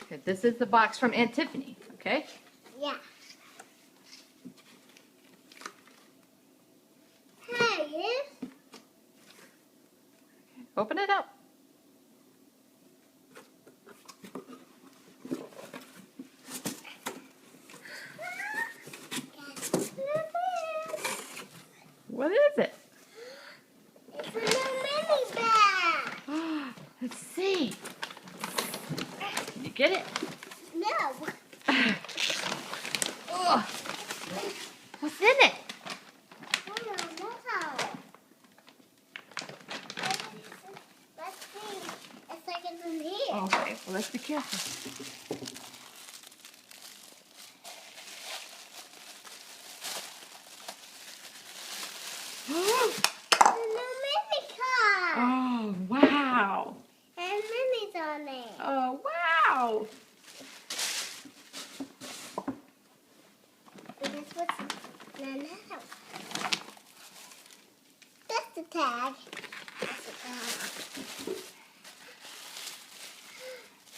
Okay, this is the box from Aunt Tiffany, okay? Yeah. Hey, yes. Open it up. What is it? It's a little mini bag. Let's see. You get it? No. Ugh. What's in it? I don't know. Let's see. It's like it's in here. Okay, well, let's be careful. It's a little mini car. Oh, wow. And Minnie's on it. Oh, wow. Because what's no. That's the tag. That's the tag.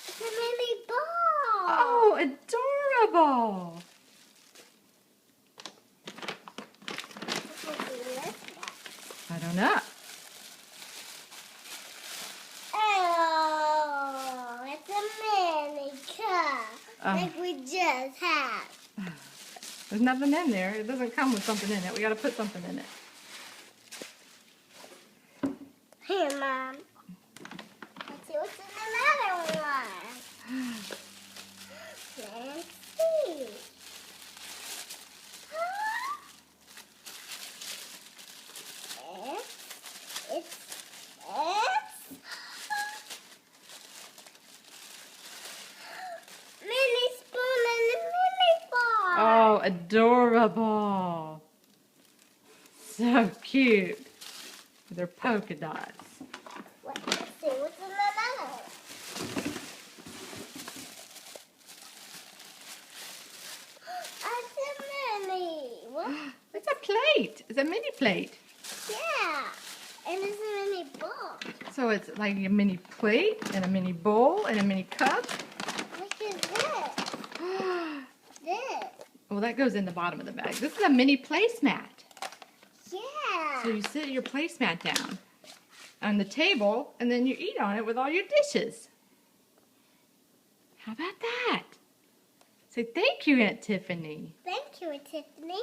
It's a mini ball. Oh, adorable. I don't know. Oh, it's a mini car. Like we just had. There's nothing in there. It doesn't come with something in it. We got to put something in it. Here, Mom. Let's see what's in another one. Let's see. It's mini spoon and a mini fork. Oh, adorable. So cute. They're polka dots. Let's see what's in another one. It's a mini. What? It's a plate. It's a mini plate. Yeah. And it's a mini bowl. So it's like a mini plate and a mini bowl and a mini cup. Look at this. This. Well, that goes in the bottom of the bag. This is a mini placemat. Yeah. So you sit your placemat down on the table and then you eat on it with all your dishes. How about that? Say thank you, Aunt Tiffany. Thank you, Tiffany.